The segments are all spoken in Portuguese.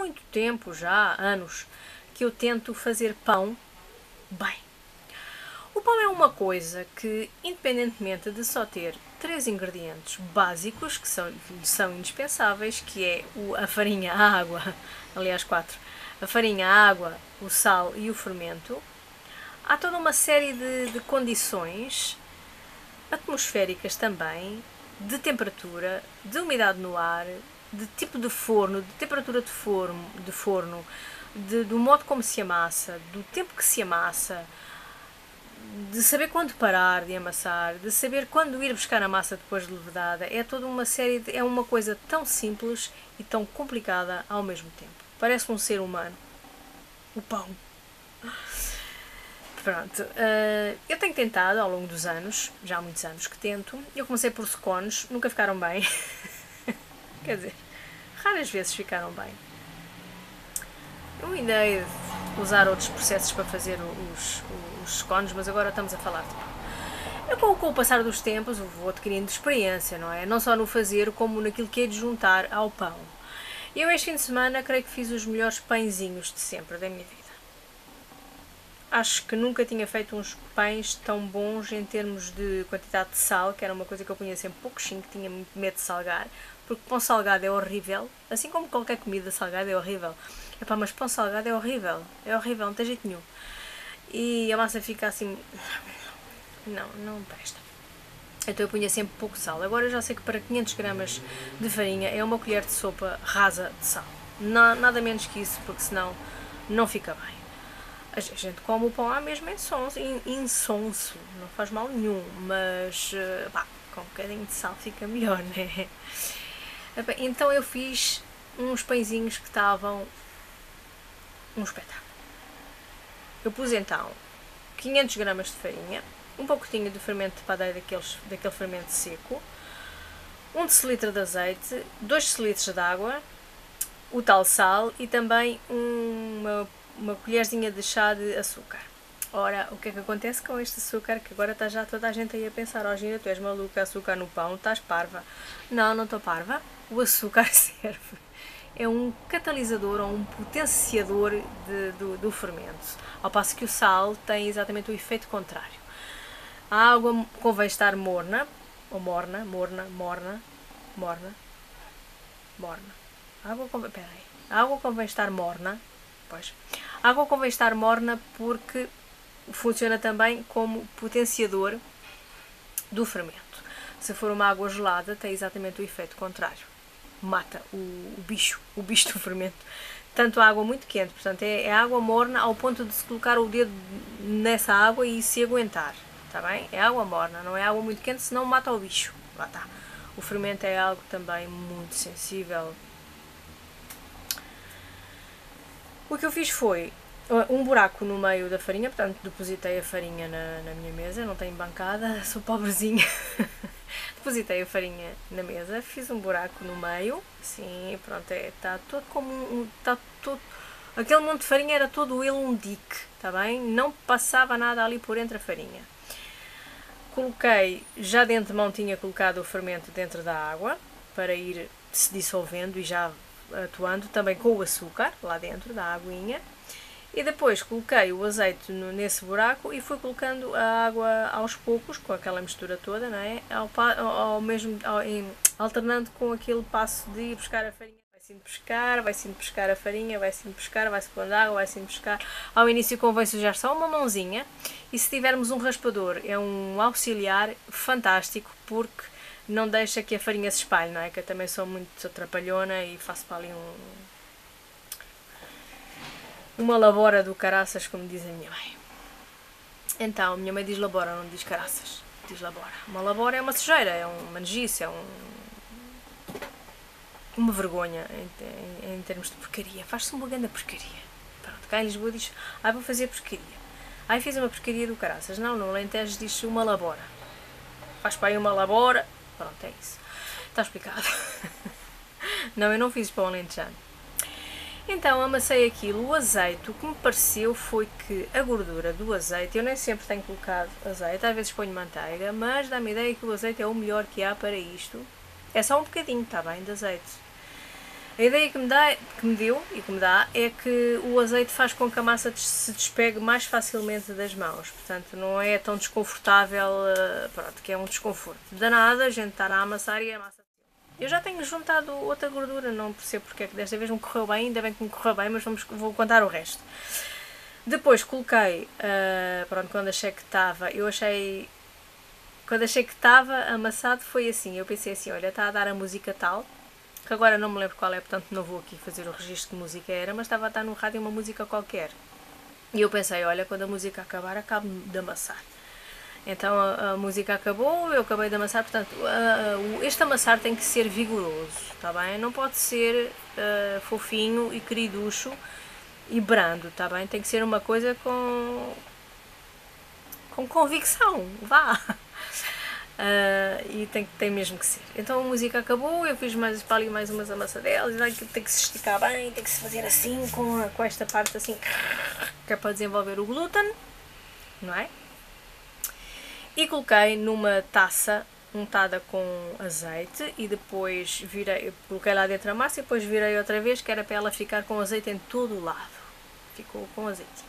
muito tempo já, anos, que eu tento fazer pão bem. O pão é uma coisa que, independentemente de só ter 3 ingredientes básicos, que são indispensáveis, que é a farinha, a água, aliás 4, a farinha, a água, o sal e o fermento, há toda uma série de condições atmosféricas também, de temperatura, de umidade no ar, de tipo de forno, de temperatura de forno, do modo como se amassa, do tempo que se amassa, de saber quando parar de amassar, de saber quando ir buscar a massa depois de levedada. É toda uma série é uma coisa tão simples e tão complicada ao mesmo tempo. Parece um ser humano. O pão. Pronto, eu tenho tentado ao longo dos anos, já há muitos anos que tento. Eu comecei por scones, nunca ficaram bem. Quer dizer, raras vezes ficaram bem. Eu ainda hei de usar outros processos para fazer os scones, mas agora estamos a falar de pão. Eu, com o passar dos tempos, vou adquirindo experiência, não é? Não só no fazer, como naquilo que é de juntar ao pão. Eu, este fim de semana, creio que fiz os melhores pãezinhos de sempre da minha vida. Acho que nunca tinha feito uns pães tão bons em termos de quantidade de sal, que era uma coisa que eu punha sempre pouquinho, que tinha muito medo de salgar, porque pão salgado é horrível, assim como qualquer comida salgada é horrível. Epá, mas pão salgado é horrível, não tem jeito nenhum. E a massa fica assim, não presta. Então eu punha sempre pouco sal. Agora eu já sei que para 500 gramas de farinha é uma colher de sopa rasa de sal. Nada menos que isso, porque senão não fica bem. A gente come o pão à mesma insonso, não faz mal nenhum, mas pá, com um bocadinho de sal fica melhor, né? Então eu fiz uns pãezinhos que estavam um espetáculo. Eu pus então 500 gramas de farinha, um pouquinho de fermento de padeiro, daquele fermento seco, 1 decilitro de azeite, 2 decilitros de água, o tal sal e também uma colherzinha de chá de açúcar. Ora, o que é que acontece com este açúcar? Que agora está já toda a gente aí a pensar: ó Gina, tu és maluca, açúcar no pão, estás parva. Não estou parva. O açúcar serve. É um catalisador ou um potenciador do fermento. Ao passo que o sal tem exatamente o efeito contrário. A água convém estar morna, ou morna. A água convém estar morna. Pois. A água convém estar morna porque funciona também como potenciador do fermento. Se for uma água gelada, tem exatamente o efeito contrário. Mata o bicho do fermento. Tanto a água muito quente, portanto é água morna ao ponto de se colocar o dedo nessa água e se aguentar, está bem? É água morna, não é água muito quente, senão mata o bicho. Lá está. O fermento é algo também muito sensível. O que eu fiz foi um buraco no meio da farinha, portanto depositei a farinha na minha mesa, não tenho bancada, sou pobrezinha. Depositei a farinha na mesa, fiz um buraco no meio, assim, pronto, está todo como aquele monte de farinha era todo ele um dique, está bem? Não passava nada ali por entre a farinha. Coloquei, já de antemão tinha colocado o fermento dentro da água, para ir se dissolvendo e já atuando também com o açúcar lá dentro da aguinha, e depois coloquei o azeite nesse buraco e fui colocando a água aos poucos com aquela mistura toda, não é? Alternando com aquele passo de ir buscar a farinha. Vai-se pescar a farinha, vai-se pondo água, vai-se pescar. Ao início convém sujar só uma mãozinha, e se tivermos um raspador é um auxiliar fantástico, porque não deixa que a farinha se espalhe, não é? Que eu também sou muito atrapalhona e faço para ali uma labora do caraças, como diz a minha mãe. Então, a minha mãe diz labora, não diz caraças, diz labora. Uma labora é uma sujeira, é uma nojice, é uma vergonha em termos de porcaria. Faz-se uma grande porcaria. Pronto, cá em Lisboa diz, vou fazer porcaria. Fiz uma porcaria do caraças. Não, no Alentejo diz uma labora. Faz para aí uma labora. Pronto, é isso. Está explicado. Não, eu não fiz para o alentejano. Então amassei aquilo. O azeite, o que me pareceu foi que a gordura do azeite, eu nem sempre tenho colocado azeite, às vezes ponho manteiga, mas dá-me a ideia que o azeite é o melhor que há para isto. É só um bocadinho, está bem, de azeite. A ideia que me deu e que me dá é que o azeite faz com que a massa se despegue mais facilmente das mãos, portanto não é tão desconfortável, pronto, que é um desconforto danado a gente estar a amassar e a massa. Eu já tenho juntado outra gordura, não percebo porque é que desta vez me correu bem, ainda bem que me correu bem, mas vou contar o resto. Depois coloquei, pronto, quando achei que estava, quando achei que estava amassado foi assim, eu pensei assim, olha, está a dar a música tal, que agora não me lembro qual é, portanto não vou aqui fazer o registro de música era, mas estava a estar no rádio uma música qualquer. E eu pensei, olha, quando a música acabar, acabo de amassar. Então a música acabou, eu acabei de amassar, portanto, este amassar tem que ser vigoroso, está bem? Não pode ser fofinho e queriducho e brando, está bem? Tem que ser uma coisa com convicção, vá! E tem mesmo que ser. Então a música acabou, eu fiz para ali mais umas amassadelas, e tem que se esticar bem, tem que se fazer assim, com esta parte assim, que é para desenvolver o glúten, não é? E coloquei numa taça untada com azeite e depois coloquei lá dentro a massa e depois virei outra vez, que era para ela ficar com azeite em todo o lado. Ficou com azeite.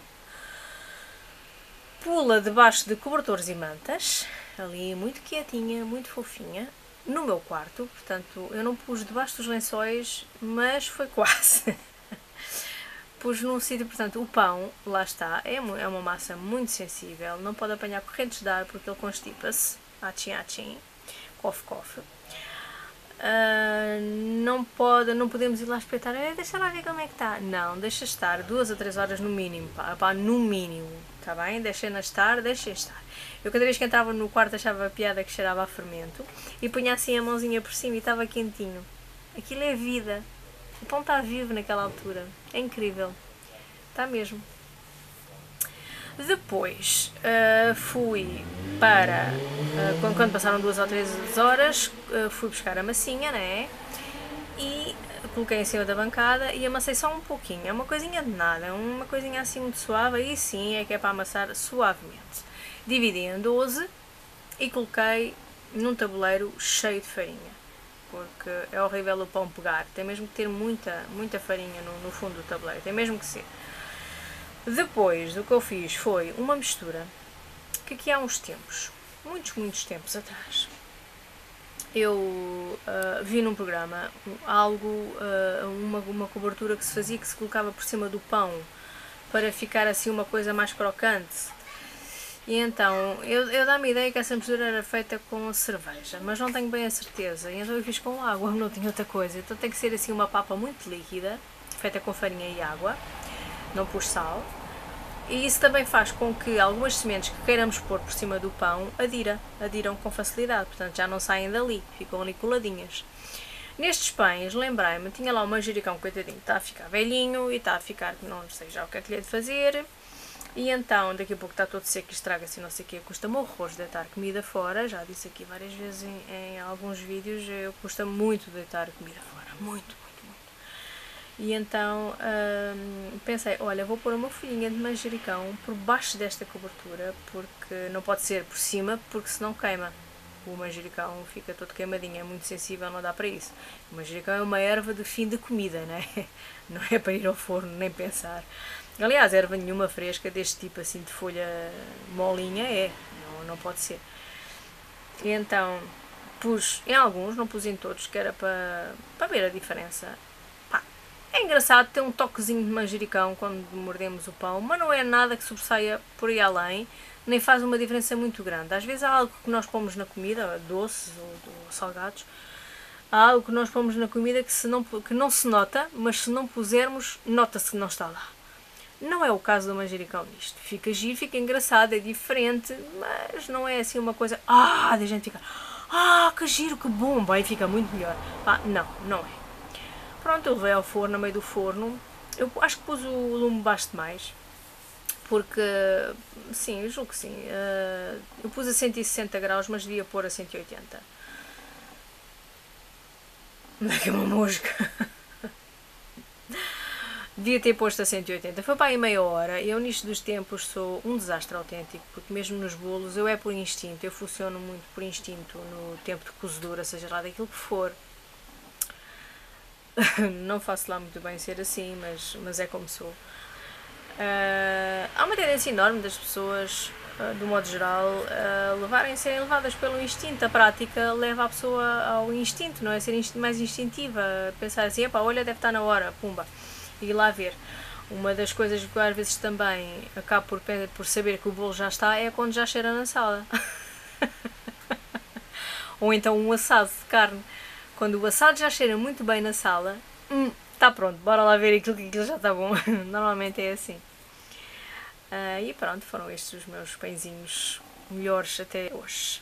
Pula debaixo de cobertores e mantas, ali muito quietinha, muito fofinha, no meu quarto, portanto eu não pus debaixo dos lençóis, mas foi quase. Pus num sítio, portanto, o pão, lá está, é uma massa muito sensível, não pode apanhar correntes de ar porque ele constipa-se, atchim, cof. Não podemos ir lá espreitar, deixa lá ver como é que está. Não, deixa estar 2 a 3 horas no mínimo, pá, no mínimo, está bem? Deixem estar. Eu cada vez que entrava no quarto achava a piada que cheirava a fermento e punha assim a mãozinha por cima e estava quentinho. Aquilo é vida. O pão está vivo naquela altura. É incrível. Está mesmo. Depois fui para. Quando passaram 2 ou 3 horas, fui buscar a massinha, né? E coloquei em cima da bancada e amassei só um pouquinho. É uma coisinha de nada, uma coisinha assim muito suave. Aí sim é que é para amassar suavemente. Dividi em 12 e coloquei num tabuleiro cheio de farinha. Porque é horrível o pão pegar, tem mesmo que ter muita farinha no fundo do tabuleiro, tem mesmo que ser. Depois, o que eu fiz foi uma mistura que aqui há uns tempos, muitos tempos atrás, eu vi num programa uma cobertura que se fazia, que se colocava por cima do pão para ficar assim uma coisa mais crocante. E então, eu dá-me a ideia que essa mistura era feita com cerveja, mas não tenho bem a certeza. E então eu fiz com água, não tinha outra coisa. Então tem que ser assim uma papa muito líquida, feita com farinha e água, não pus sal. E isso também faz com que algumas sementes que queiramos pôr por cima do pão adiram com facilidade, portanto já não saem dali, ficam ali coladinhas. Nestes pães, lembrei-me, tinha lá o manjericão, coitadinho, está a ficar velhinho e está a ficar, não sei já o que é que lhe é de fazer. E então, daqui a pouco está todo seco e estraga-se, não sei o que, custa-me horrores deitar comida fora, já disse aqui várias vezes em alguns vídeos, custa muito deitar comida fora, muito. E então pensei, olha, vou pôr uma folhinha de manjericão por baixo desta cobertura, porque não pode ser por cima, porque senão queima. O manjericão fica todo queimadinho, é muito sensível, não dá para isso. O manjericão é uma erva de fim de comida, né? Não é para ir ao forno, nem pensar. Aliás, erva nenhuma fresca deste tipo assim de folha molinha não pode ser. E então pus em alguns, não pus em todos, que era para ver a diferença. Pá, é engraçado ter um toquezinho de manjericão quando mordemos o pão, mas não é nada que sobressaia por aí além, nem faz uma diferença muito grande. Às vezes há algo que nós pomos na comida, doces ou salgados, há algo que nós pomos na comida que não se nota, mas se não pusermos, nota-se que não está lá. Não é o caso do manjericão nisto. Fica giro, fica engraçado, é diferente, mas não é assim uma coisa. Da gente fica. Que giro, que bom, vai, fica muito melhor. Não é. Pronto, eu levei ao forno, no meio do forno. Eu acho que pus o lume baixo demais. Porque, sim, eu julgo que sim. Eu pus a 160 graus, mas devia pôr a 180. Não é que é uma mosca. Devia ter posto a 180. Foi para aí meia hora. Eu nisto dos tempos sou um desastre autêntico, porque mesmo nos bolos eu é por instinto. Eu funciono muito por instinto no tempo de cozedura, seja lá daquilo que for. Não faço lá muito bem ser assim, mas é como sou. Há uma tendência enorme das pessoas, do modo geral, serem levadas pelo instinto. A prática leva a pessoa ao instinto, não é? Ser mais instintiva, pensar assim, epá, olha, deve estar na hora, pumba, e ir lá ver. Uma das coisas que eu às vezes também acabo por saber que o bolo já está é quando já cheira na sala. Ou então um assado de carne. Quando o assado já cheira muito bem na sala, está pronto, bora lá ver aquilo que aquilo já está bom. Normalmente é assim. E pronto, foram estes os meus pãezinhos melhores até hoje.